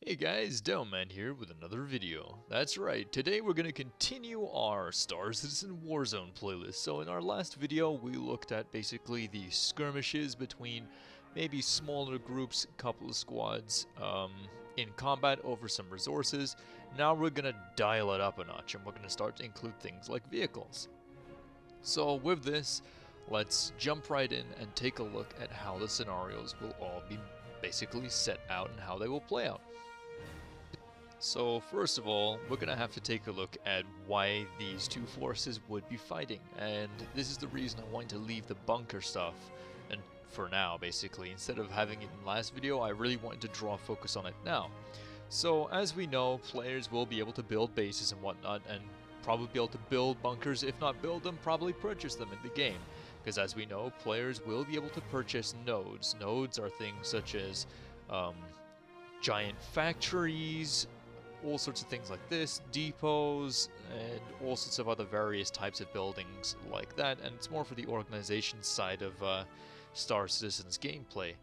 Hey guys, Delman here with another video. That's right, today we're going to continue our Star Citizen Warzone playlist. So in our last video we looked at basically the skirmishes between maybe smaller groups, couple of squads in combat over some resources. Now we're going to dial it up a notch and we're going to start to include things like vehicles. So with this, let's jump right in and take a look at how the scenarios will all be basically set out and how they will play out. So first of all, we're going to have to take a look at why these two forces would be fighting, and this is the reason I wanted to leave the bunker stuff and for now basically. Instead of having it in the last video, I really wanted to draw focus on it now. So as we know, players will be able to build bases and whatnot, and probably be able to build bunkers, if not build them, probably purchase them in the game. Because as we know, players will be able to purchase nodes. Nodes are things such as giant factories, all sorts of things like this, depots, and all sorts of other various types of buildings like that, and it's more for the organization side of Star Citizen's gameplay.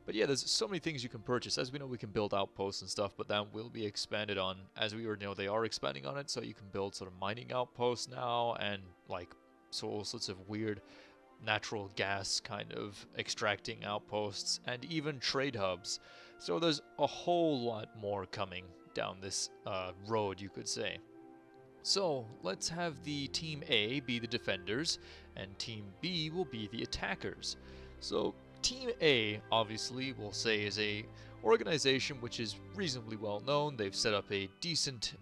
But yeah, there's so many things you can purchase. As we know, we can build outposts and stuff, but that will be expanded on. As we already know, they are expanding on it, so you can build sort of mining outposts now, and like so all sorts of weird natural gas kind of extracting outposts, and even trade hubs. So there's a whole lot more coming down this road, you could say. So let's have the Team A be the defenders, and Team B will be the attackers. So Team A, obviously, we'll say is a organization which is reasonably well known. They've set up a decent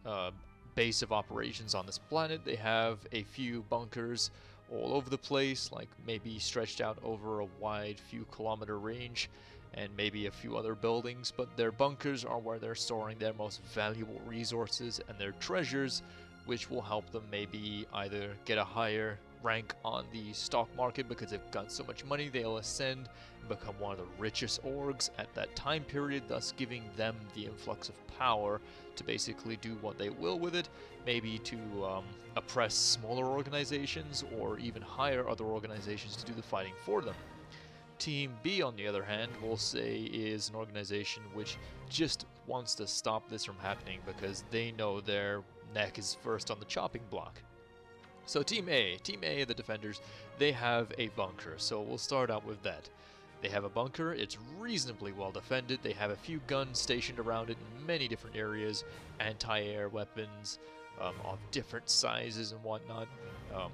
base of operations on this planet. They have a few bunkers all over the place, like maybe stretched out over a wide few kilometer range, and maybe a few other buildings, but their bunkers are where they're storing their most valuable resources and their treasures, which will help them maybe either get a higher rank on the stock market because they've got so much money, they'll ascend and become one of the richest orgs at that time period, thus giving them the influx of power to basically do what they will with it, maybe to oppress smaller organizations or even hire other organizations to do the fighting for them. Team B, on the other hand, we'll say is an organization which just wants to stop this from happening because they know their neck is first on the chopping block. So Team A, the defenders, they have a bunker, so we'll start out with that. They have a bunker, it's reasonably well defended, they have a few guns stationed around it in many different areas, anti-air weapons of different sizes and whatnot.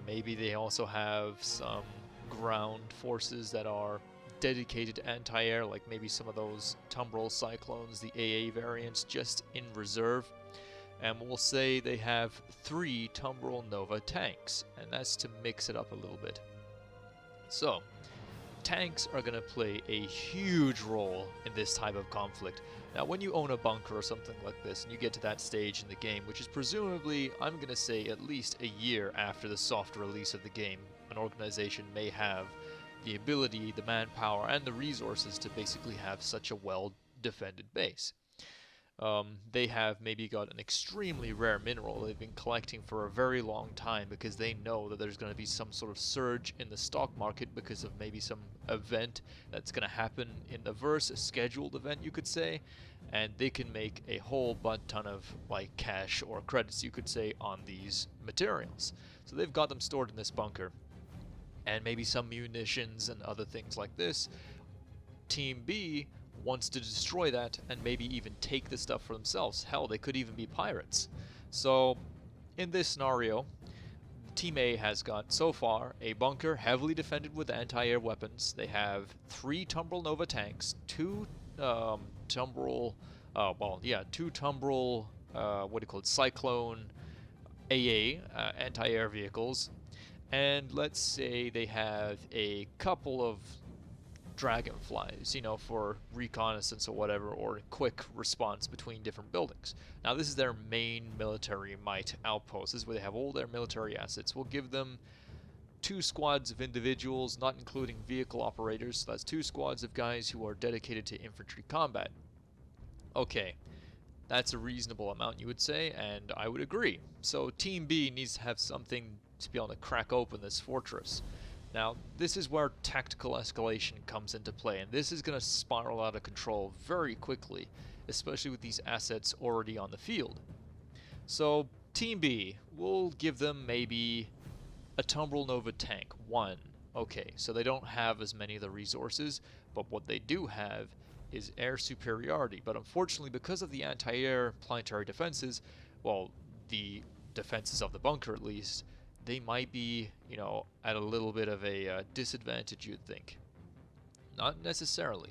Maybe they also have some ground forces that are dedicated to anti-air, like maybe some of those Tumbril Cyclones, the AA variants, just in reserve. And we'll say they have 3 Tumbril Nova tanks, and that's to mix it up a little bit. So, tanks are going to play a huge role in this type of conflict. Now, when you own a bunker or something like this, and you get to that stage in the game, which is presumably, I'm going to say, at least a year after the soft release of the game, an organization may have the ability, the manpower, and the resources to basically have such a well-defended base. They have maybe got an extremely rare mineral they've been collecting for a very long time because they know that there's going to be some sort of surge in the stock market because of maybe some event that's going to happen in the verse, a scheduled event you could say, and they can make a whole butt ton of like cash or credits you could say on these materials. So they've got them stored in this bunker, and maybe some munitions and other things like this. Team B wants to destroy that and maybe even take the stuff for themselves. Hell, they could even be pirates. So in this scenario, Team A has got so far a bunker heavily defended with anti-air weapons. They have 3 Tumbril Nova tanks, 2 Tumbril Cyclone AA anti-air vehicles, and let's say they have a couple of dragonflies, you know, for reconnaissance or whatever, or quick response between different buildings. Now this is their main military might outpost. This is where they have all their military assets. We'll give them 2 squads of individuals, not including vehicle operators, so that's 2 squads of guys who are dedicated to infantry combat. Okay, that's a reasonable amount you would say, and I would agree. So Team B needs to have something to be able to crack open this fortress. Now, this is where tactical escalation comes into play, and this is going to spiral out of control very quickly. especially with these assets already on the field. So Team B, we'll give them maybe a Tumbril Nova tank, 1. Okay, so they don't have as many of the resources, but what they do have is air superiority. But unfortunately, because of the anti-air planetary defenses, well, the defenses of the bunker at least, they might be, you know, at a little bit of a disadvantage, you'd think. Not necessarily.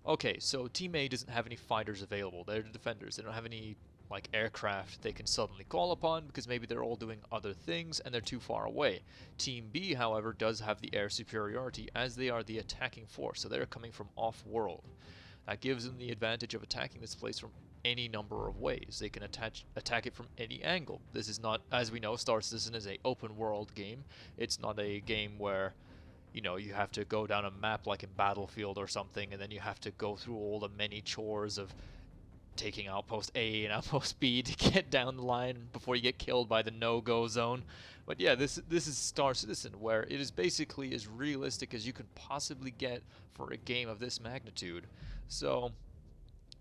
Okay, so Team A doesn't have any fighters available. They're the defenders. They don't have any like aircraft they can suddenly call upon because maybe they're all doing other things and they're too far away. Team B, however, does have the air superiority as they are the attacking force, so they're coming from off-world. That gives them the advantage of attacking this place from any number of ways. They can attack it from any angle. This is not, as we know, Star Citizen is a open world game. It's not a game where, you know, you have to go down a map like in Battlefield or something, and then you have to go through all the many chores of taking outpost A and outpost B to get down the line before you get killed by the no-go zone. But yeah, this is Star Citizen, where it is basically as realistic as you could possibly get for a game of this magnitude. So,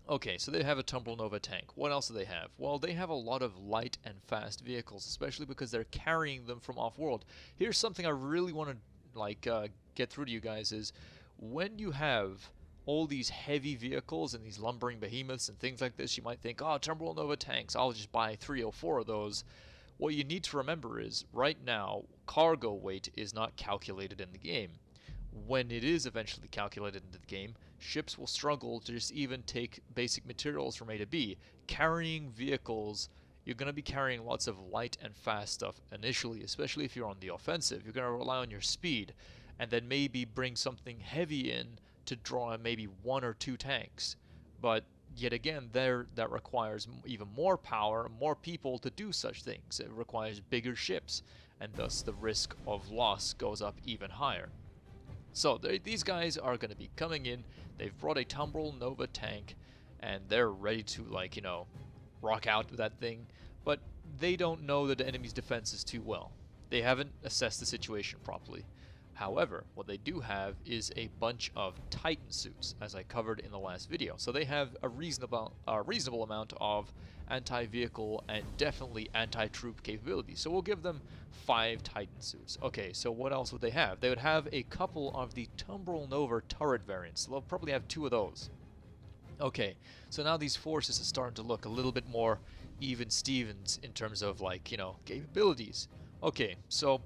okay, so they have a Tumbril Nova tank. What else do they have? Well, they have a lot of light and fast vehicles, especially because they're carrying them from off-world. Here's something I really want to get through to you guys is when you have all these heavy vehicles and these lumbering behemoths and things like this, you might think, oh, Tumbril Nova tanks, I'll just buy 3 or 4 of those. What you need to remember is, right now, cargo weight is not calculated in the game. When it is eventually calculated into the game, ships will struggle to just even take basic materials from A to B. Carrying vehicles, you're going to be carrying lots of light and fast stuff initially, especially if you're on the offensive. You're going to rely on your speed, and then maybe bring something heavy in to draw maybe 1 or 2 tanks. But yet again, that requires even more power, more people to do such things. It requires bigger ships, and thus the risk of loss goes up even higher. So these guys are going to be coming in. They've brought a Tumbril Nova tank, and they're ready to, like, you know, rock out with that thing. But they don't know the enemy's defenses too well. They haven't assessed the situation properly. However, what they do have is a bunch of Titan suits, as I covered in the last video. So they have a reasonable amount of anti-vehicle and definitely anti-troop capabilities. So we'll give them 5 Titan suits. Okay, so what else would they have? They would have a couple of the Tumbril Nova turret variants. So they'll probably have 2 of those. Okay, so now these forces are starting to look a little bit more even Stevens in terms of, like, you know, capabilities. Okay, so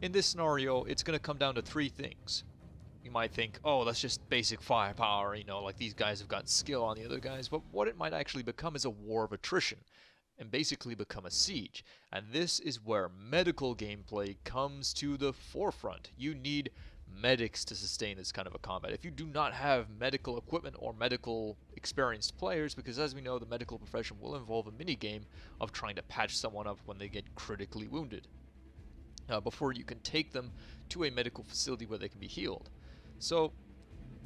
in this scenario, it's going to come down to 3 things. You might think, oh, that's just basic firepower, you know, like these guys have got skill on the other guys, but what it might actually become is a war of attrition, and basically become a siege. And this is where medical gameplay comes to the forefront. You need medics to sustain this kind of a combat. If you do not have medical equipment or medical experienced players, because as we know, the medical profession will involve a mini-game of trying to patch someone up when they get critically wounded, before you can take them to a medical facility where they can be healed. So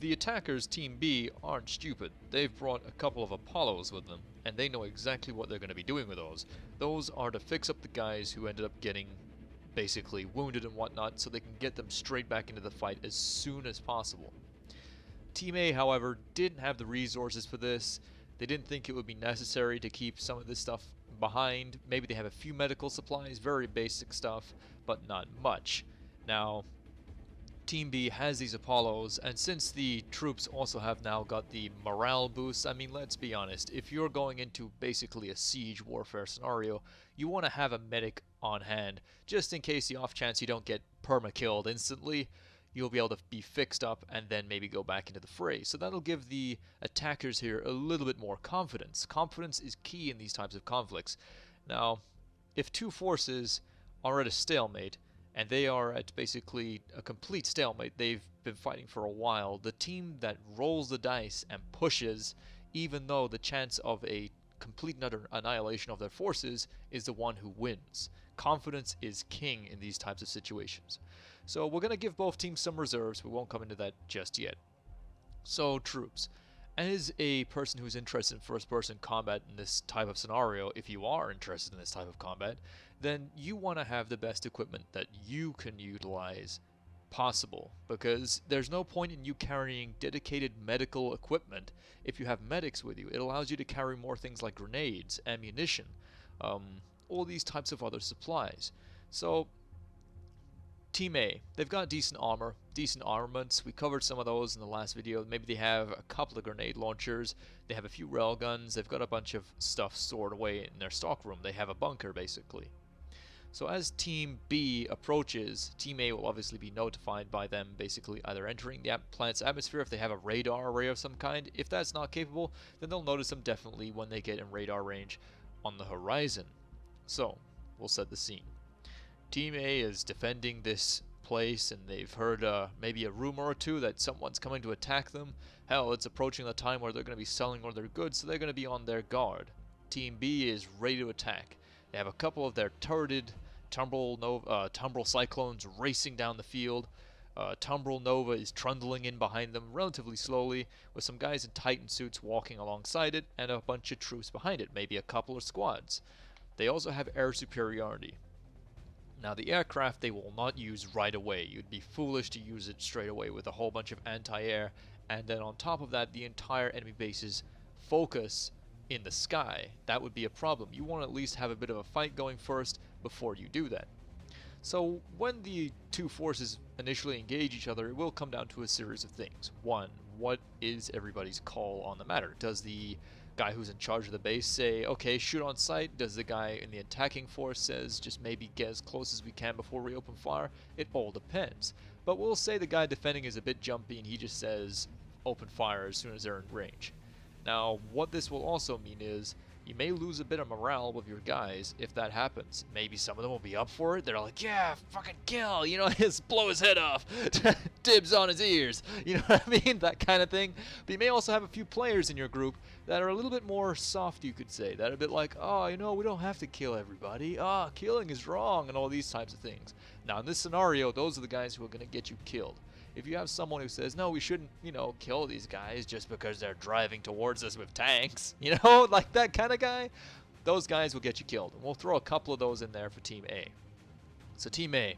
the attackers, Team B, aren't stupid. They've brought a couple of Apollos with them, and they know exactly what they're going to be doing with those. Those are to fix up the guys who ended up getting basically wounded and whatnot, so they can get them straight back into the fight as soon as possible. Team A, however, didn't have the resources for this. They didn't think it would be necessary to keep some of this stuff behind. Maybe they have a few medical supplies, very basic stuff, but not much. Now, Team B has these Apollos, and since the troops also have now got the morale boosts, I mean, let's be honest, if you're going into basically a siege warfare scenario, you want to have a medic on hand, just in case the off chance you don't get perma-killed instantly. You'll be able to be fixed up and then maybe go back into the fray. So that'll give the attackers here a little bit more confidence. Confidence is key in these types of conflicts. Now, if 2 forces are at a stalemate, and they are at basically a complete stalemate, they've been fighting for a while, the team that rolls the dice and pushes, even though the chance of a complete and utter annihilation of their forces, is the one who wins. Confidence is king in these types of situations. So we're going to give both teams some reserves. We won't come into that just yet. So, troops. As a person who's interested in first-person combat in this type of scenario, if you are interested in this type of combat, then you want to have the best equipment that you can utilize possible, because there's no point in you carrying dedicated medical equipment if you have medics with you. It allows you to carry more things like grenades, ammunition, all these types of other supplies. So Team A, they've got decent armor, decent armaments. We covered some of those in the last video. Maybe they have a couple of grenade launchers, they have a few railguns, they've got a bunch of stuff stored away in their stockroom. They have a bunker, basically. So as Team B approaches, Team A will obviously be notified by them basically either entering the planet's atmosphere if they have a radar array of some kind. If that's not capable, then they'll notice them definitely when they get in radar range on the horizon. So, we'll set the scene. Team A is defending this place, and they've heard maybe a rumor or two that someone's coming to attack them. Hell, it's approaching the time where they're going to be selling all their goods, so they're going to be on their guard. Team B is ready to attack. They have a couple of their turreted Tumbrel Cyclones racing down the field. Tumbrel Nova is trundling in behind them relatively slowly, with some guys in Titan suits walking alongside it, and a bunch of troops behind it, maybe a couple of squads. They also have air superiority. Now, the aircraft they will not use right away. You'd be foolish to use it straight away with a whole bunch of anti-air, and then on top of that, the entire enemy base's focus in the sky. That would be a problem. You want to at least have a bit of a fight going first before you do that. So when the two forces initially engage each other, it will come down to a series of things. One, what is everybody's call on the matter? Does the guy who's in charge of the base say, okay, shoot on sight? Does the guy in the attacking force says, just maybe get as close as we can before we open fire? It all depends. But we'll say the guy defending is a bit jumpy and he just says, open fire as soon as they're in range. Now, what this will also mean is, you may lose a bit of morale with your guys if that happens. Maybe some of them will be up for it. They're like, yeah, fucking kill, you know, just blow his head off. Dibs on his ears. You know what I mean? That kind of thing. But you may also have a few players in your group that are a little bit more soft, you could say. That are a bit like, oh, you know, we don't have to kill everybody. Ah, killing is wrong, and all these types of things. Now, in this scenario, those are the guys who are going to get you killed. If you have someone who says, no, we shouldn't, you know, kill these guys just because they're driving towards us with tanks, you know, like that kind of guy, those guys will get you killed. And we'll throw a couple of those in there for Team A. So Team A,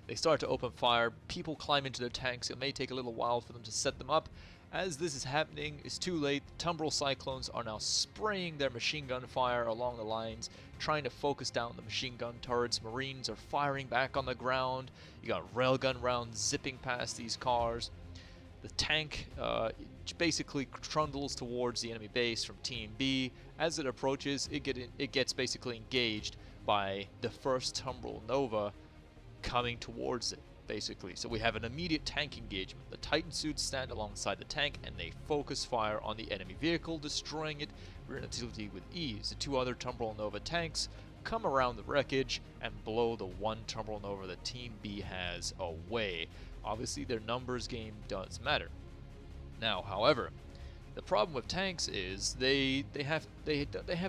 they start to open fire. People climb into their tanks. It may take a little while for them to set them up. As this is happening, it's too late. Tumbrel Cyclones are now spraying their machine gun fire along the lines, trying to focus down the machine gun turrets. Marines are firing back on the ground. You got railgun rounds zipping past these cars. The tank basically trundles towards the enemy base from Team B. As it approaches, it gets basically engaged by the first Tumbrel Nova coming towards it, basically. So we have an immediate tank engagement. The Titan suits stand alongside the tank and they focus fire on the enemy vehicle, destroying it relatively with ease. The two other Tumbrel Nova tanks come around the wreckage and blow the one Tumbrel Nova that Team B has away. Obviously, their numbers game does matter. Now, however, the problem with tanks is they have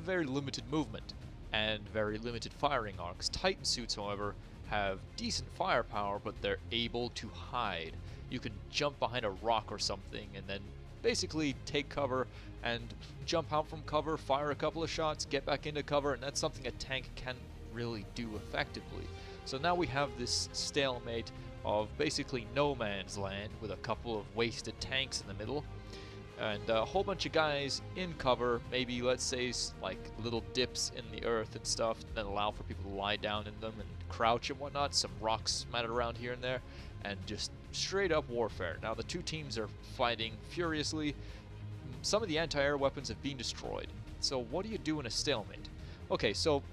very limited movement and very limited firing arcs. Titan suits, however, have decent firepower, but they're able to hide. You can jump behind a rock or something and then basically take cover and jump out from cover, fire a couple of shots, get back into cover, and that's something a tank can't really do effectively. So now we have this stalemate of basically no man's land with a couple of wasted tanks in the middle and a whole bunch of guys in cover, maybe let's say like little dips in the earth and stuff that allow for people to lie down in them and crouch and whatnot, some rocks matted around here and there, and just straight up warfare. Now the two teams are fighting furiously. Some of the anti-air weapons have been destroyed. So what do you do in a stalemate? Okay, so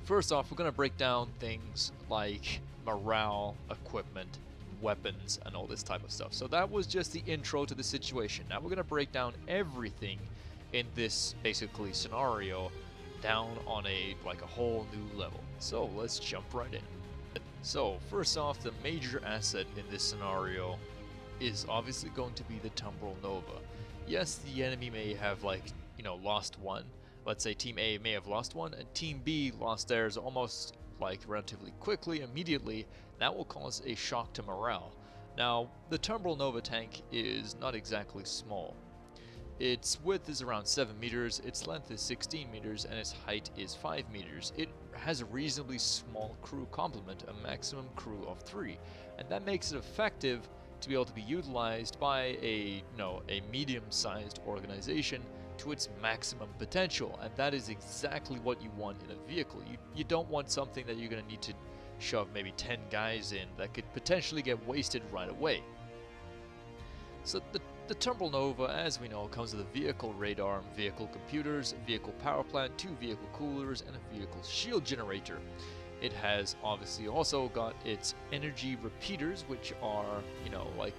first off, we're going to break down things like morale, equipment, weapons, and all this type of stuff. So that was just the intro to the situation. Now we're going to break down everything in this basically scenario down on a whole new level. So let's jump right in. So first off, the major asset in this scenario is obviously going to be the Tumbrel Nova. Yes, the enemy may have lost one. Let's say Team A may have lost one, and Team B lost theirs almost relatively quickly, immediately. That will cause a shock to morale. Now, the Tumbrel Nova tank is not exactly small. Its width is around 7 meters, its length is 16 meters, and its height is 5 meters. It has a reasonably small crew complement, a maximum crew of 3, and that makes it effective to be able to be utilized by a medium-sized organization to its maximum potential, and that is exactly what you want in a vehicle. You don't want something that you're going to need to shove maybe 10 guys in that could potentially get wasted right away. So the Tumble Nova, as we know, comes with a vehicle radar, vehicle computers, vehicle power plant, 2 vehicle coolers, and a vehicle shield generator. It has obviously also got its energy repeaters, which are, like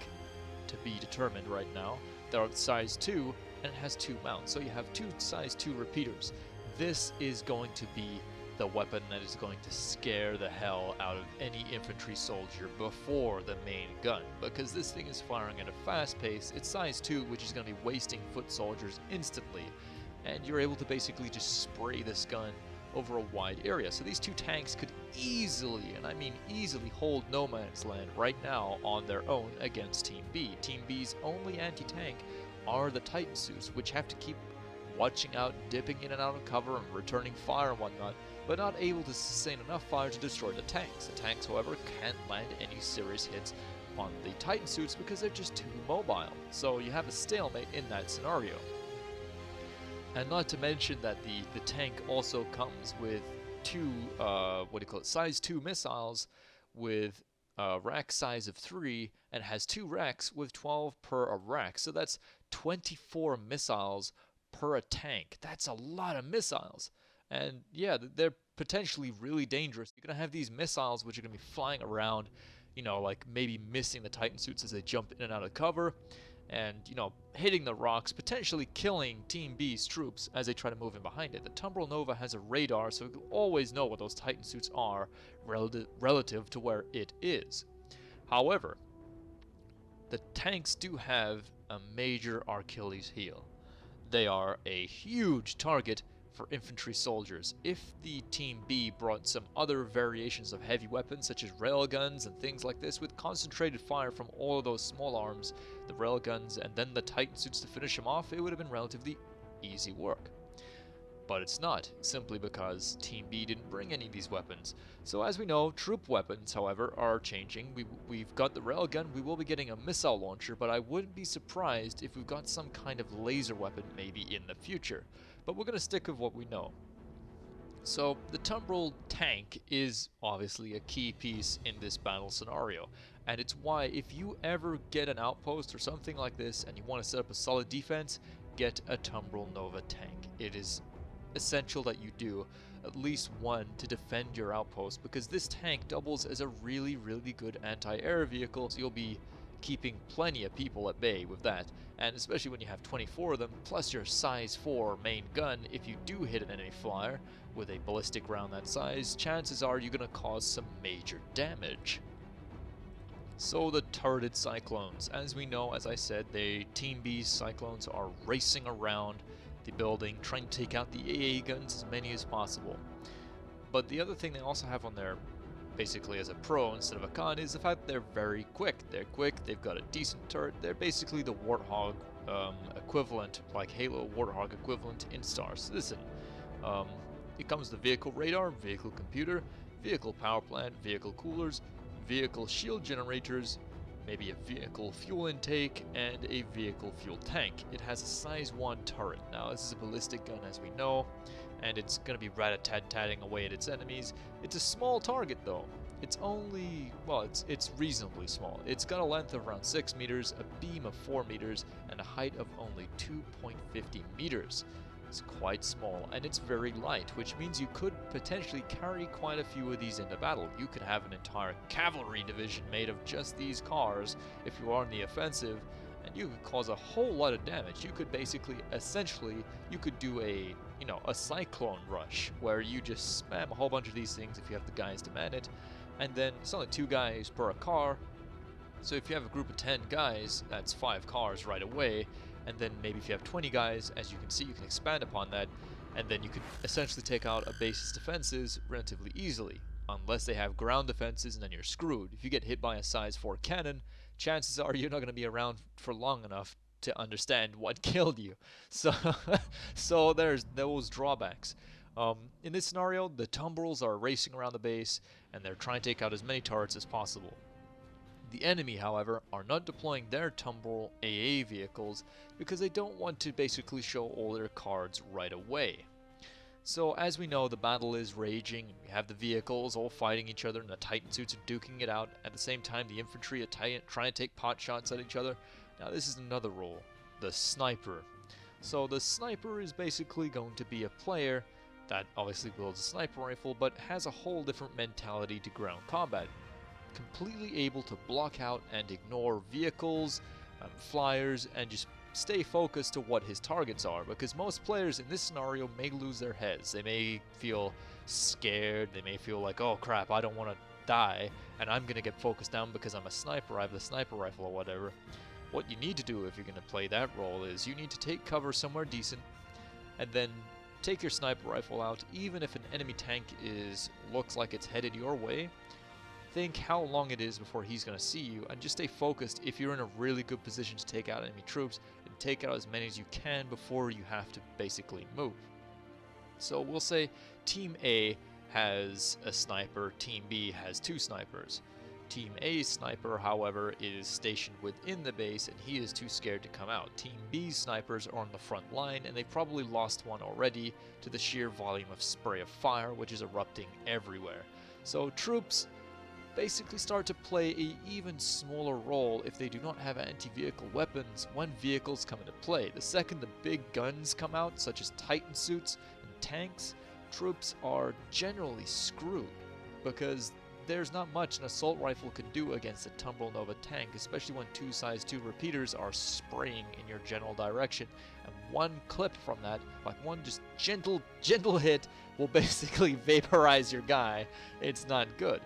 to be determined right now. They're size 2, and it has 2 mounts. So you have 2 size 2 repeaters. This is going to be the weapon that is going to scare the hell out of any infantry soldier before the main gun, because this thing is firing at a fast pace. It's size 2, which is going to be wasting foot soldiers instantly, and you're able to basically just spray this gun over a wide area. So these 2 tanks could easily, and I mean easily, hold no man's land right now on their own against Team B. Team B's only anti-tank are the Titan suits, which have to keep watching out, dipping in and out of cover, and returning fire and whatnot, but not able to sustain enough fire to destroy the tanks. The tanks, however, can't land any serious hits on the Titan suits because they're just too mobile. So you have a stalemate in that scenario. And not to mention that the tank also comes with 2, size 2 missiles with rack size of 3, and has 2 racks with 12 per a rack. So that's 24 missiles per a tank. That's a lot of missiles. And yeah, they're potentially really dangerous. You're going to have these missiles which are going to be flying around, like maybe missing the Titan suits as they jump in and out of cover, and, hitting the rocks, potentially killing Team B's troops as they try to move in behind it. The Tumble Nova has a radar, so it will always know what those Titan suits are relative to where it is. However, the tanks do have a major Achilles heel. They are a huge target for infantry soldiers. If the Team B brought some other variations of heavy weapons, such as railguns and things like this, with concentrated fire from all of those small arms, the railguns, and then the Titan suits to finish them off, it would have been relatively easy work. But it's not, simply because Team B didn't bring any of these weapons. So as we know, troop weapons, however, are changing. We've got the railgun, we will be getting a missile launcher, but I wouldn't be surprised if we've got some kind of laser weapon maybe in the future. But we're going to stick with what we know. So the Tumble tank is obviously a key piece in this battle scenario, and it's why if you ever get an outpost or something like this and you want to set up a solid defense, get a Tumble Nova tank. It is essential that you do at least one to defend your outpost, because this tank doubles as a really good anti-air vehicle, so you'll be keeping plenty of people at bay with that. And especially when you have 24 of them, plus your size 4 main gun, if you do hit an enemy flyer with a ballistic round that size, chances are you're going to cause some major damage. So the turreted Cyclones. As we know, as I said, the Team B's Cyclones are racing around the building, trying to take out the AA guns, as many as possible. But the other thing they also have on their, basically as a pro instead of a con, is the fact that they're very quick. They're quick, they've got a decent turret, they're basically the Warthog equivalent, like Halo Warthog equivalent in Stars Citizen. It comes with the vehicle radar, vehicle computer, vehicle power plant, vehicle coolers, vehicle shield generators, maybe a vehicle fuel intake, and a vehicle fuel tank. It has a size 1 turret. Now this is a ballistic gun, as we know, and it's going to be rat-a-tat-tatting away at its enemies. It's a small target though. It's only, well, it's reasonably small. It's got a length of around 6 meters, a beam of 4 meters, and a height of only 2.50 meters. It's quite small, and it's very light, which means you could potentially carry quite a few of these into battle. You could have an entire cavalry division made of just these cars if you are on the offensive, and you could cause a whole lot of damage. You could basically, essentially, you could do a cyclone rush, where you just spam a whole bunch of these things if you have the guys to man it, and then it's only 2 guys per a car, so if you have a group of 10 guys, that's 5 cars right away. And then maybe if you have 20 guys, as you can see, you can expand upon that, and then you can essentially take out a base's defenses relatively easily, unless they have ground defenses, and then you're screwed. If you get hit by a size 4 cannon, chances are you're not going to be around for long enough to understand what killed you. So, so there's those drawbacks. In this scenario, the tumbrils are racing around the base, and they're trying to take out as many turrets as possible. The enemy, however, are not deploying their tumbril AA vehicles because they don't want to basically show all their cards right away. So as we know, the battle is raging, we have the vehicles all fighting each other, and the Titan suits are duking it out. At the same time, the infantry are trying to take pot shots at each other. Now this is another role, the sniper. So the sniper is basically going to be a player that obviously wields a sniper rifle, but has a whole different mentality to ground combat. Completely able to block out and ignore vehicles, flyers, and just stay focused to what his targets are, because most players in this scenario may lose their heads. They may feel scared, they may feel like, oh crap, I don't want to die, and I'm going to get focused down because I'm a sniper, I have the sniper rifle or whatever. What you need to do if you're going to play that role is you need to take cover somewhere decent, and then take your sniper rifle out, even if an enemy tank looks like it's headed your way. Think how long it is before he's going to see you, and just stay focused if you're in a really good position to take out enemy troops, and take out as many as you can before you have to basically move. So we'll say Team A has a sniper, Team B has 2 snipers. Team A's sniper, however, is stationed within the base, and he is too scared to come out. Team B's snipers are on the front line, and they've probably lost one already to the sheer volume of spray of fire, which is erupting everywhere. So troops basically start to play an even smaller role if they do not have anti-vehicle weapons when vehicles come into play. The second the big guns come out, such as Titan suits and tanks, troops are generally screwed, because there's not much an assault rifle can do against a Tumbril Nova tank, especially when 2 size 2 repeaters are spraying in your general direction, and one clip from that, like one just gentle hit, will basically vaporize your guy. It's not good.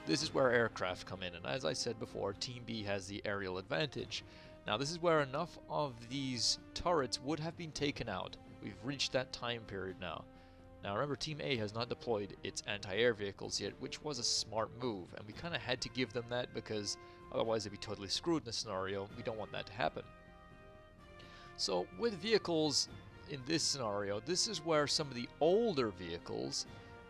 This is where aircraft come in, and as I said before, Team B has the aerial advantage. Now this is where enough of these turrets would have been taken out. We've reached that time period now. Now remember, Team A has not deployed its anti-air vehicles yet, which was a smart move, and we kind of had to give them that because otherwise they'd be totally screwed in this scenario. We don't want that to happen. So with vehicles in this scenario, this is where some of the older vehicles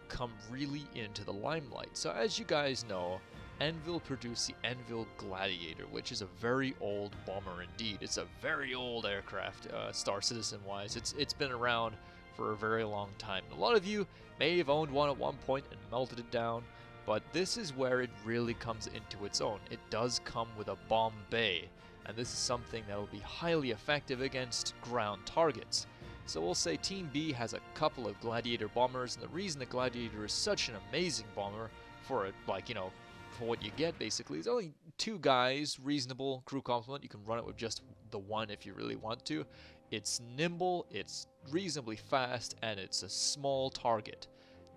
come really into the limelight. So as you guys know, Anvil produced the Anvil Gladiator, which is a very old bomber indeed. It's a very old aircraft, Star Citizen wise. It's been around for a very long time. A lot of you may have owned one at one point and melted it down, but this is where it really comes into its own. It does come with a bomb bay, and this is something that will be highly effective against ground targets. So we'll say Team B has a couple of Gladiator bombers, and the reason the Gladiator is such an amazing bomber for it, like, you know, for what you get basically, is only 2 guys, reasonable crew complement. You can run it with just the 1 if you really want to. It's nimble, it's reasonably fast, and it's a small target.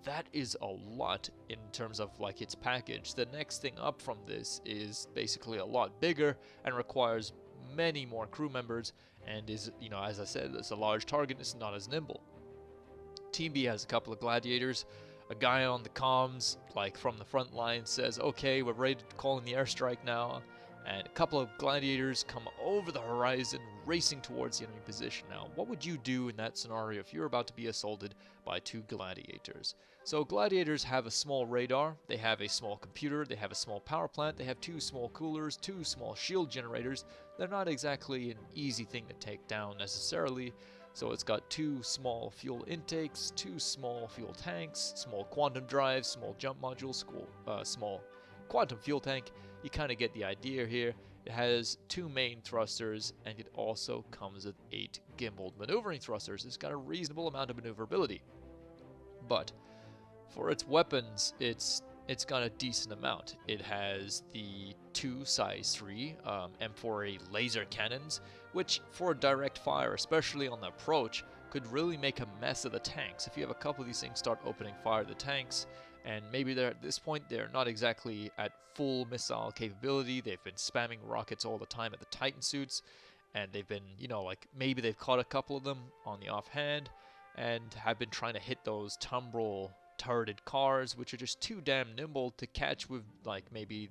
That is a lot in terms of like its package. The next thing up from this is basically a lot bigger and requires many more crew members, and is, you know, as I said, it's a large target, it's not as nimble. Team B has a couple of Gladiators. A guy on the comms, like from the front line, says, okay, we're ready to call in the airstrike now, and a couple of Gladiators come over the horizon racing towards the enemy position. Now, what would you do in that scenario if you're about to be assaulted by 2 Gladiators? So Gladiators have a small radar, they have a small computer, they have a small power plant, they have 2 small coolers, 2 small shield generators. They're not exactly an easy thing to take down necessarily. So it's got 2 small fuel intakes, 2 small fuel tanks, small quantum drives, small jump modules, small quantum fuel tank. You kind of get the idea here. It has 2 main thrusters, and it also comes with 8 gimbaled maneuvering thrusters. It's got a reasonable amount of maneuverability. But for its weapons, it's got a decent amount. It has the 2 size 3 M4A laser cannons, which for direct fire, especially on the approach, could really make a mess of the tanks. If you have a couple of these things start opening fire at the tanks, and maybe they're at this point they're not exactly at full missile capability, they've been spamming rockets all the time at the Titan suits, and they've been, you know, like maybe they've caught a couple of them on the offhand and have been trying to hit those Tumbril turreted cars, which are just too damn nimble to catch with like maybe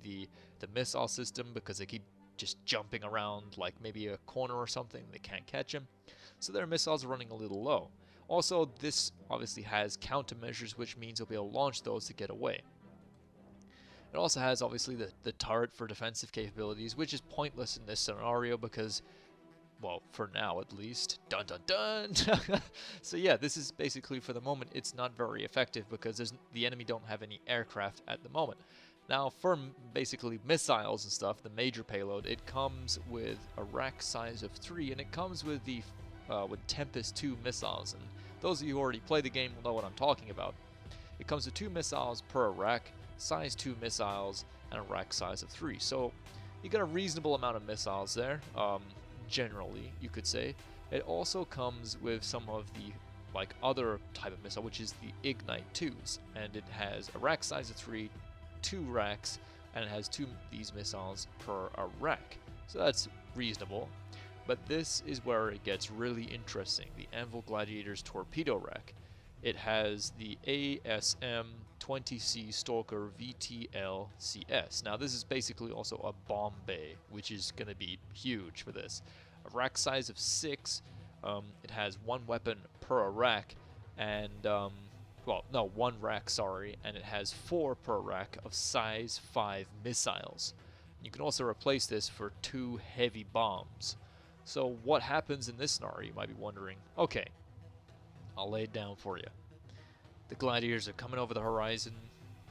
the missile system, because they keep just jumping around like maybe a corner or something. They can't catch him. So their missiles are running a little low. Also, this obviously has countermeasures, which means you'll be able to launch those to get away. It also has obviously the turret for defensive capabilities, which is pointless in this scenario because, well, for now at least. Dun dun dun! So yeah, this is basically, for the moment, it's not very effective because the enemy don't have any aircraft at the moment. Now, for basically missiles and stuff, the major payload, it comes with a rack size of 3, and it comes with the with Tempest 2 missiles. And those of you who already play the game will know what I'm talking about. It comes with 2 missiles per rack, size 2 missiles, and a rack size of 3. So you got a reasonable amount of missiles there. Generally, you could say. It also comes with some of the other type of missile, which is the Ignite 2s, and it has a rack size of 3, 2 racks, and it has 2 of these missiles per a rack. So that's reasonable. But this is where it gets really interesting, the Anvil Gladiator's torpedo rack. It has the ASM-20C Stalker VTL-CS. Now this is basically also a bomb bay, which is going to be huge for this. A rack size of 6, it has 1 weapon per rack, and, well, no, 1 rack, sorry, and it has 4 per rack of size 5 missiles. You can also replace this for 2 heavy bombs. So what happens in this scenario, you might be wondering. Okay, I'll lay it down for you. The Gladiators are coming over the horizon.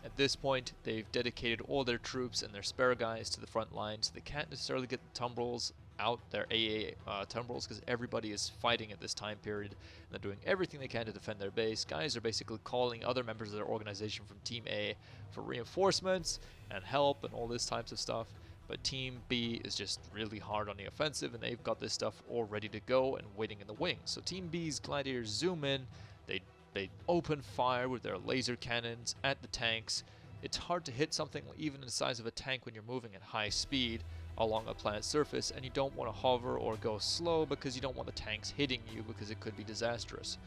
At this point, they've dedicated all their troops and their spare guys to the front line, so they can't necessarily get the tumbrils out, their AA tumbrils, because everybody is fighting at this time period, and they're doing everything they can to defend their base. Guys are basically calling other members of their organization from Team A for reinforcements and help and all this types of stuff. But Team B is just really hard on the offensive, and they've got this stuff all ready to go and waiting in the wings. So Team B's Gladiators zoom in, they open fire with their laser cannons at the tanks. It's hard to hit something even the size of a tank when you're moving at high speed along a planet's surface, and you don't want to hover or go slow because you don't want the tanks hitting you because it could be disastrous.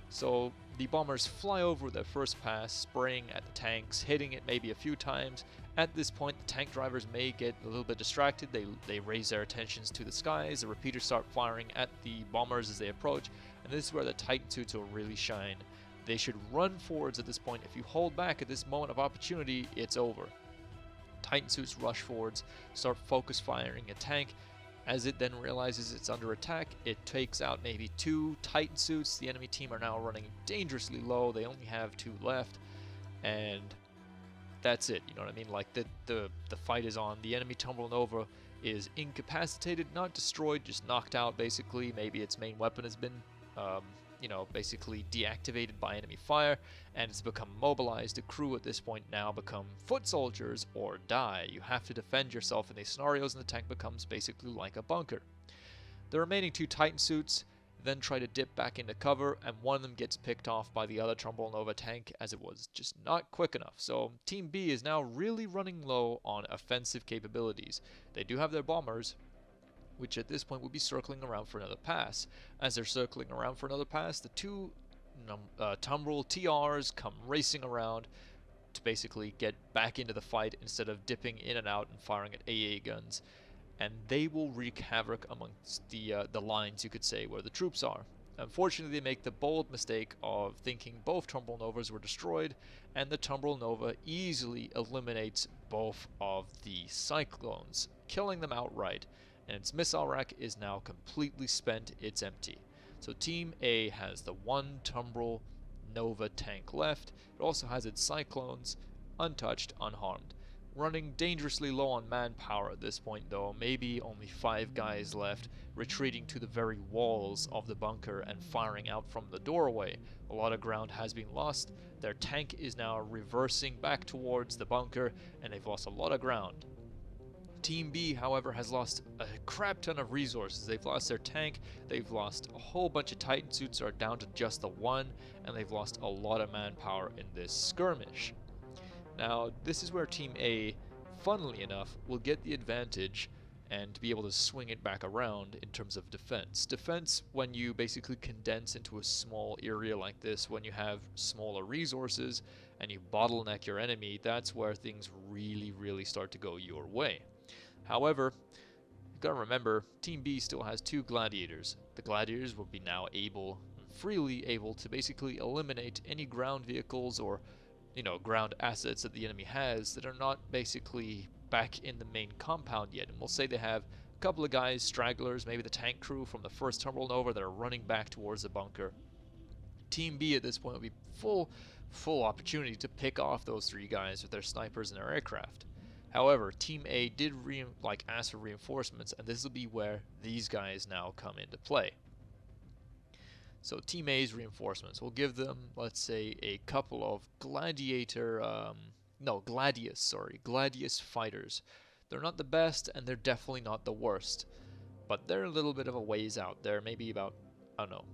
So the bombers fly over with their first pass, spraying at the tanks, hitting it maybe a few times. At this point, the tank drivers may get a little bit distracted. They raise their attentions to the skies. The repeaters start firing at the bombers as they approach, and this is where the Titan suits will really shine. They should run forwards at this point. If you hold back at this moment of opportunity, it's over. Titan suits rush forwards, start focus firing a tank. As it then realizes it's under attack, it takes out maybe 2 Titan suits. The enemy team are now running dangerously low. They only have 2 left, and that's it. You know what I mean? Like the fight is on. The enemy Tumble Nova is incapacitated, not destroyed, just knocked out basically. Maybe its main weapon has been you know, basically deactivated by enemy fire, and it's become mobilized. The crew at this point now become foot soldiers or die. You have to defend yourself in these scenarios, and the tank becomes basically like a bunker. The remaining 2 Titan suits then try to dip back into cover, and one of them gets picked off by the other Trumbull Nova tank as it was just not quick enough. So Team B is now really running low on offensive capabilities. They do have their bombers, which at this point will be circling around for another pass. As they're circling around for another pass, the 2 Tumbrel TRs come racing around to basically get back into the fight instead of dipping in and out and firing at AA guns, and they will wreak havoc amongst the lines, you could say, where the troops are. Unfortunately, they make the bold mistake of thinking both Tumbrel Novas were destroyed, and the Tumbrel Nova easily eliminates both of the Cyclones, killing them outright. And its missile rack is now completely spent, it's empty. So Team A has the 1 Tumbrel Nova tank left. It also has its Cyclones, untouched, unharmed. Running dangerously low on manpower at this point though, maybe only 5 guys left, retreating to the very walls of the bunker and firing out from the doorway. A lot of ground has been lost. Their tank is now reversing back towards the bunker, and they've lost a lot of ground. Team B, however, has lost a crap ton of resources. They've lost their tank, they've lost a whole bunch of Titan suits, are down to just the 1, and they've lost a lot of manpower in this skirmish. Now, this is where Team A, funnily enough, will get the advantage and be able to swing it back around in terms of defense. Defense, when you basically condense into a small area like this, when you have smaller resources and you bottleneck your enemy, that's where things really start to go your way. However, You gotta remember, Team B still has 2 gladiators. The gladiators will be now freely able to basically eliminate any ground vehicles or, ground assets that the enemy has that are not basically back in the main compound yet. And we'll say they have a couple of guys, stragglers, maybe the tank crew from the first Tumble Nova that are running back towards the bunker. Team B at this point will be full opportunity to pick off those 3 guys with their snipers and their aircraft. However, Team A did ask for reinforcements, and this will be where these guys now come into play. So Team A's reinforcements, we'll give them, let's say, a couple of Gladius fighters. They're not the best, and they're definitely not the worst, but they're a little bit of a ways out. They're maybe about, I don't know,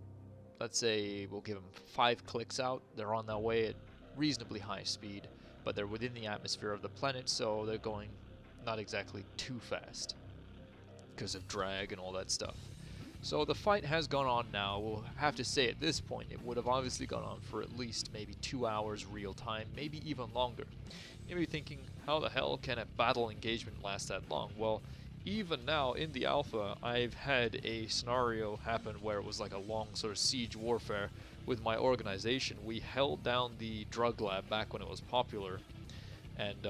let's say we'll give them 5 clicks out. They're on their way at reasonably high speed, but they're within the atmosphere of the planet, so they're going not exactly too fast because of drag and all that stuff. So the fight has gone on now. We'll have to say at this point it would have obviously gone on for at least maybe 2 hours real time, maybe even longer. You may be thinking, how the hell can a battle engagement last that long? Well, even now in the alpha, I've had a scenario happen where it was like a long sort of siege warfare with my organization. We held down the drug lab back when it was popular, and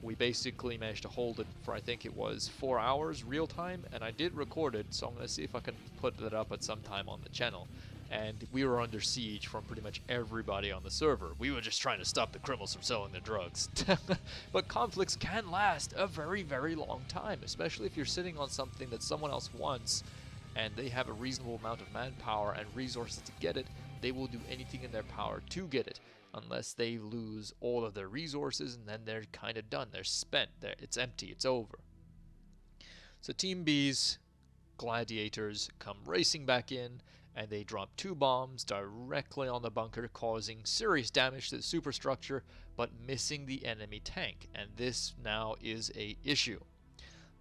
we basically managed to hold it for, I think it was 4 hours real time, and I did record it, so I'm going to see if I can put that up at some time on the channel. And we were under siege from pretty much everybody on the server. We were just trying to stop the criminals from selling their drugs. But conflicts can last a very, very long time, especially if you're sitting on something that someone else wants and they have a reasonable amount of manpower and resources to get it. They will do anything in their power to get it, unless they lose all of their resources, and then they're kind of done. They're spent. It's empty. It's over. So Team B's gladiators come racing back in, and they drop 2 bombs directly on the bunker, causing serious damage to the superstructure, but missing the enemy tank. And this now is a issue.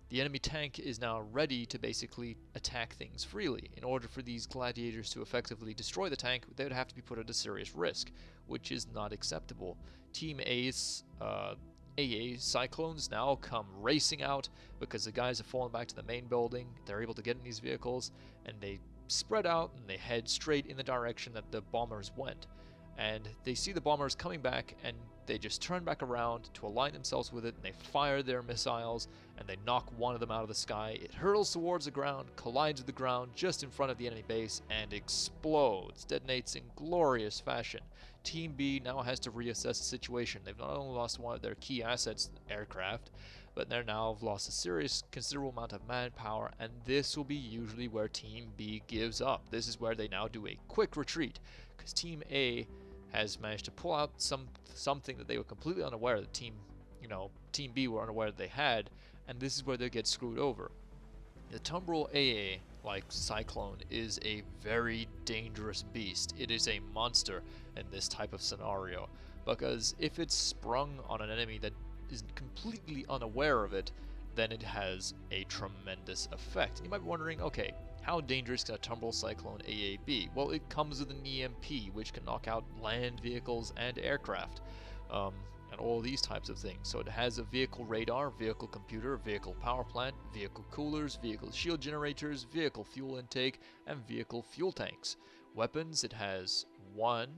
The enemy tank is now ready to basically attack things freely. In order for these gladiators to effectively destroy the tank, they would have to be put at a serious risk, which is not acceptable. Team A's AA Cyclones now come racing out because the guys have fallen back to the main building. They're able to get in these vehicles, and they spread out and they head straight in the direction that the bombers went. And they see the bombers coming back, and they just turn back around to align themselves with it, and they fire their missiles, and they knock one of them out of the sky. It hurtles towards the ground, collides with the ground just in front of the enemy base, and explodes, detonates in glorious fashion. Team B now has to reassess the situation. They've not only lost one of their key assets, aircraft, but they're now have lost a considerable amount of manpower, and this will be usually where Team B gives up. This is where they now do a quick retreat, because Team A has managed to pull out something that they were completely unaware that Team B were unaware that they had, and this is where they get screwed over. The Tumbrel AA, like Cyclone, is a very dangerous beast. It is a monster in this type of scenario, because if it's sprung on an enemy that is completely unaware of it, then it has a tremendous effect. And you might be wondering, okay, how dangerous can a Tumbrel Cyclone AA be? Well, it comes with an EMP, which can knock out land vehicles and aircraft, and all these types of things. So it has a vehicle radar, vehicle computer, vehicle power plant, vehicle coolers, vehicle shield generators, vehicle fuel intake, and vehicle fuel tanks. Weapons, it has one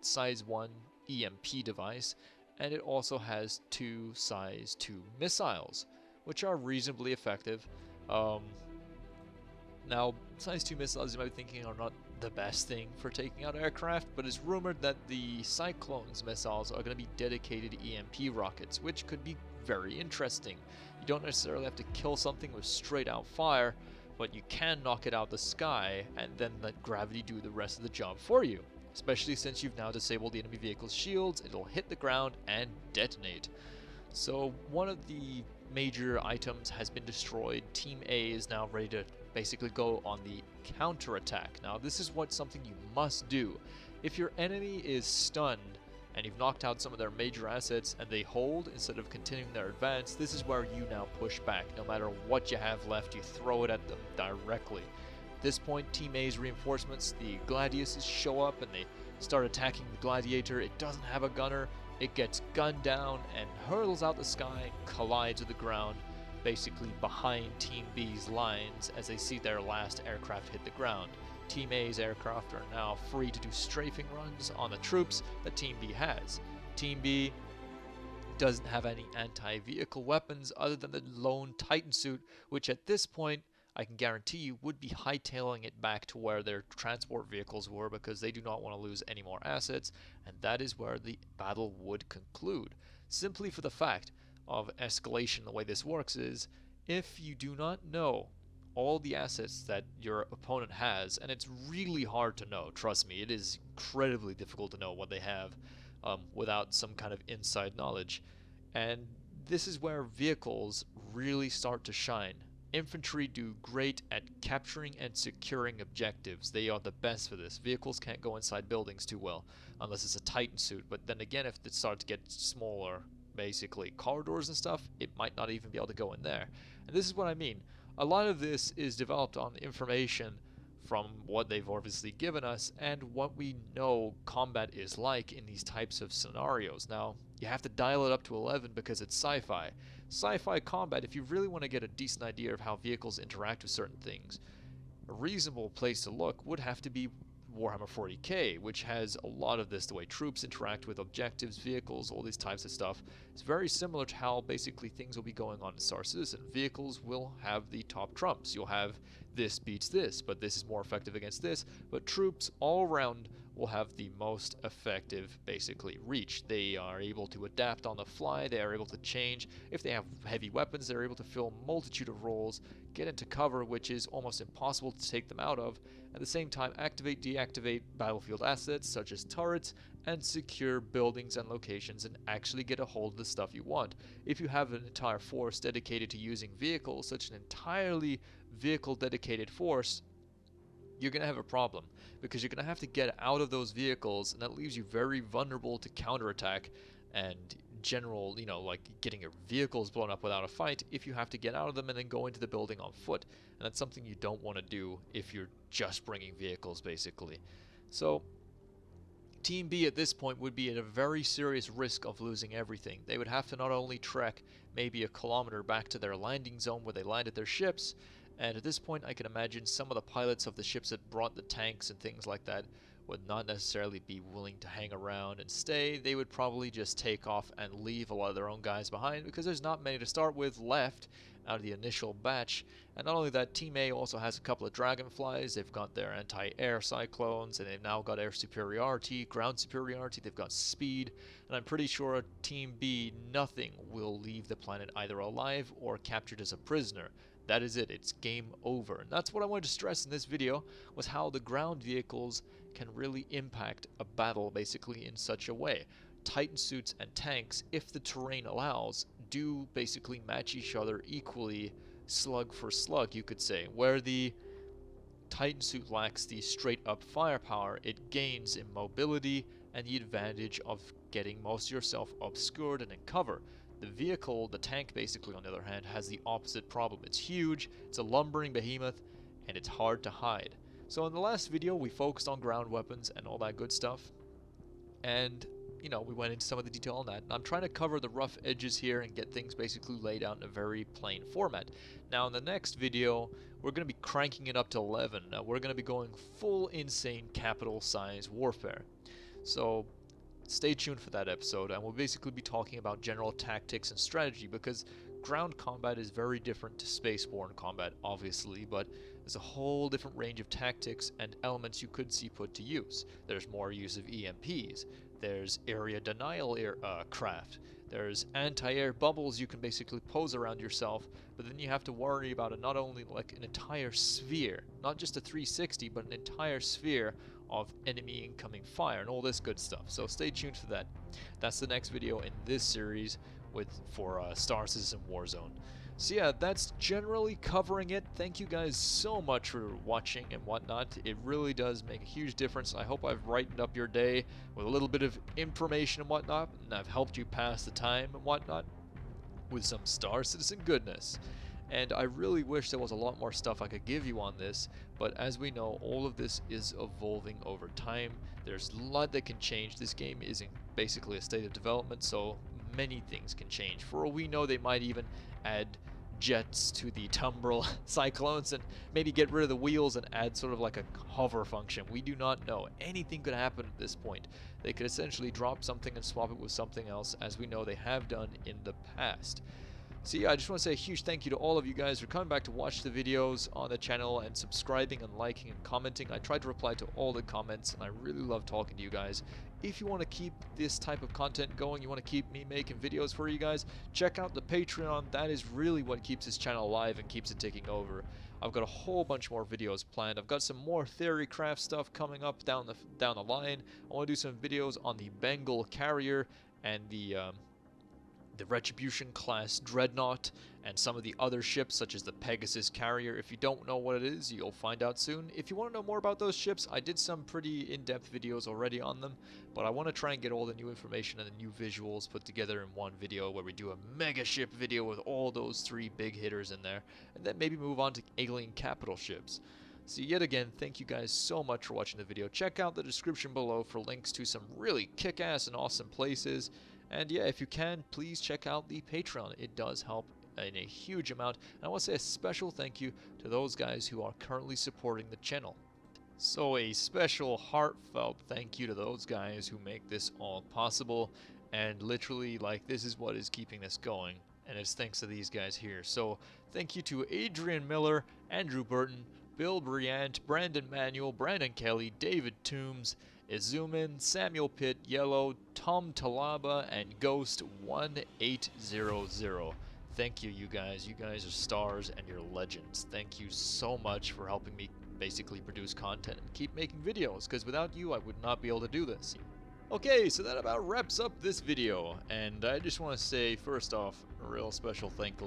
size 1 EMP device, and it also has 2 size 2 missiles, which are reasonably effective. Now, size 2 missiles, you might be thinking, are not the best thing for taking out aircraft, but it's rumored that the Cyclone's missiles are going to be dedicated EMP rockets, which could be very interesting. You don't necessarily have to kill something with straight out fire, but you can knock it out the sky and then let gravity do the rest of the job for you. Especially since you've now disabled the enemy vehicle's shields, it'll hit the ground and detonate. So one of the major items has been destroyed. Team A is now ready to basically go on the counterattack. Now this is something you must do. If your enemy is stunned and you've knocked out some of their major assets and they hold instead of continuing their advance, this is where you now push back. No matter what you have left, you throw it at them directly. At this point, Team A's reinforcements, the Gladiuses, show up and they start attacking the Gladiator. It doesn't have a gunner. It gets gunned down and hurtles out the sky, collides with the ground. basically behind Team B's lines as they see their last aircraft hit the ground. Team A's aircraft are now free to do strafing runs on the troops that Team B has. Team B doesn't have any anti-vehicle weapons other than the lone Titan suit, which at this point I can guarantee you would be hightailing it back to where their transport vehicles were, because they do not want to lose any more assets, and that is where the battle would conclude. Simply for the fact of escalation, the way this works is, if you do not know all the assets that your opponent has, and it's really hard to know, trust me, it is incredibly difficult to know what they have without some kind of inside knowledge. And this is where vehicles really start to shine. Infantry do great at capturing and securing objectives. They are the best for this. Vehicles can't go inside buildings too well unless it's a Titan suit, but then again, if it starts to get smaller, basically corridors and stuff, it might not even be able to go in there. And this is what I mean. A lot of this is developed on information from what they've obviously given us and what we know combat is like in these types of scenarios. Now, you have to dial it up to 11 because it's sci-fi. Sci-fi combat, if you really want to get a decent idea of how vehicles interact with certain things, a reasonable place to look would have to be Warhammer 40k, which has a lot of this, the way troops interact with objectives, vehicles, all these types of stuff. It's very similar to how basically things will be going on in Star Citizen. Vehicles will have the top trumps. You'll have this beats this, but this is more effective against this, but troops all around will have the most effective, basically, reach. They are able to adapt on the fly, they are able to change. If they have heavy weapons, they're able to fill a multitude of roles, get into cover, which is almost impossible to take them out of, at the same time activate, deactivate battlefield assets such as turrets, and secure buildings and locations and actually get a hold of the stuff you want. If you have an entire force dedicated to using vehicles, such an entirely vehicle dedicated force, you're going to have a problem, because you're going to have to get out of those vehicles, and that leaves you very vulnerable to counterattack and general, like getting your vehicles blown up without a fight if you have to get out of them and then go into the building on foot. And that's something you don't want to do if you're just bringing vehicles, basically. So Team B at this point would be at a very serious risk of losing everything. They would have to not only trek maybe a kilometer back to their landing zone where they landed their ships, and at this point I can imagine some of the pilots of the ships that brought the tanks and things like that would not necessarily be willing to hang around and stay. They would probably just take off and leave a lot of their own guys behind, because there's not many to start with left out of the initial batch. And not only that, Team A also has a couple of dragonflies. They've got their anti-air cyclones, and they've now got air superiority, ground superiority, they've got speed, and I'm pretty sure Team B, nothing will leave the planet either alive or captured as a prisoner. That is it, it's game over. And that's what I wanted to stress in this video, was how the ground vehicles can really impact a battle basically in such a way. Titan suits and tanks, if the terrain allows, do basically match each other equally, slug for slug, you could say. Where the Titan suit lacks the straight up firepower, it gains in mobility and the advantage of getting most of yourself obscured and in cover. The vehicle, the tank basically on the other hand, has the opposite problem. It's huge, it's a lumbering behemoth, and it's hard to hide. So in the last video we focused on ground weapons and all that good stuff, and we went into some of the detail on that. And I'm trying to cover the rough edges here and get things basically laid out in a very plain format. Now in the next video we're going to be cranking it up to 11. Now we're going to be going full insane capital size warfare. So stay tuned for that episode, and we'll basically be talking about general tactics and strategy, because ground combat is very different to spaceborne combat, obviously, but there's a whole different range of tactics and elements you could see put to use. There's more use of EMPs, there's area denial craft, there's anti-air bubbles you can basically pose around yourself, but then you have to worry about not only like an entire sphere, not just a 360, but an entire sphere of enemy incoming fire and all this good stuff. So stay tuned for that. That's the next video in this series for Star Citizen Warzone. So yeah, that's generally covering it. Thank you guys so much for watching and whatnot. It really does make a huge difference. I hope I've brightened up your day with a little bit of information and whatnot, and I've helped you pass the time and whatnot with some Star Citizen goodness. And I really wish there was a lot more stuff I could give you on this, but as we know, all of this is evolving over time. There's a lot that can change. This game is in basically a state of development, so many things can change. For all we know, they might even add jets to the tumbril cyclones and maybe get rid of the wheels and add sort of like a hover function. We do not know. Anything could happen at this point. They could essentially drop something and swap it with something else, as we know they have done in the past. So yeah, I just want to say a huge thank you to all of you guys for coming back to watch the videos on the channel and subscribing and liking and commenting. I tried to reply to all the comments and I really love talking to you guys. If you want to keep this type of content going, you want to keep me making videos for you guys, check out the Patreon. That is really what keeps this channel alive and keeps it ticking over. I've got a whole bunch more videos planned. I've got some more theory craft stuff coming up down the line. I want to do some videos on the Bengal carrier and the Retribution class dreadnought and some of the other ships such as the Pegasus carrier. If you don't know what it is, you'll find out soon. If you want to know more about those ships, I did some pretty in-depth videos already on them, but I want to try and get all the new information and the new visuals put together in one video where we do a mega ship video with all those 3 big hitters in there, and then maybe move on to alien capital ships. So yet again, thank you guys so much for watching the video. Check out the description below for links to some really kick-ass and awesome places. And yeah, if you can, please check out the Patreon. It does help in a huge amount. And I want to say a special thank you to those guys who are currently supporting the channel. So a special heartfelt thank you to those guys who make this all possible. And literally, like, this is what is keeping this going. And it's thanks to these guys here. So thank you to Adrian Miller, Andrew Burton, Bill Briant, Brandon Manuel, Brandon Kelly, David Toombs, Izumin, Samuel Pitt, Yellow, Tom Talaba, and Ghost 1800. Thank you, you guys. You guys are stars and you're legends. Thank you so much for helping me basically produce content and keep making videos, because without you I would not be able to do this. Okay, so that about wraps up this video, and I just want to say first off a real special thank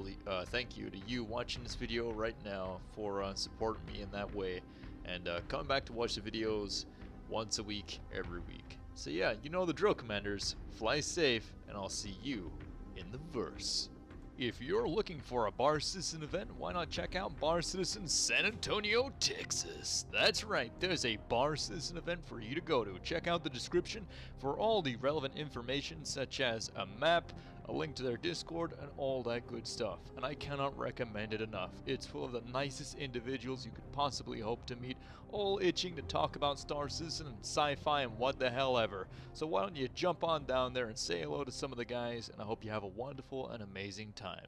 you to you watching this video right now for supporting me in that way, and coming back to watch the videos once a week, every week. So yeah, you know the drill, commanders. Fly safe, and I'll see you in the verse. If you're looking for a Bar Citizen event, why not check out Bar Citizen San Antonio, Texas? That's right, there's a Bar Citizen event for you to go to. Check out the description for all the relevant information, such as a map, a link to their Discord, and all that good stuff. And I cannot recommend it enough. It's full of the nicest individuals you could possibly hope to meet, all itching to talk about Star Citizen and sci-fi and what the hell ever. So why don't you jump on down there and say hello to some of the guys, and I hope you have a wonderful and amazing time.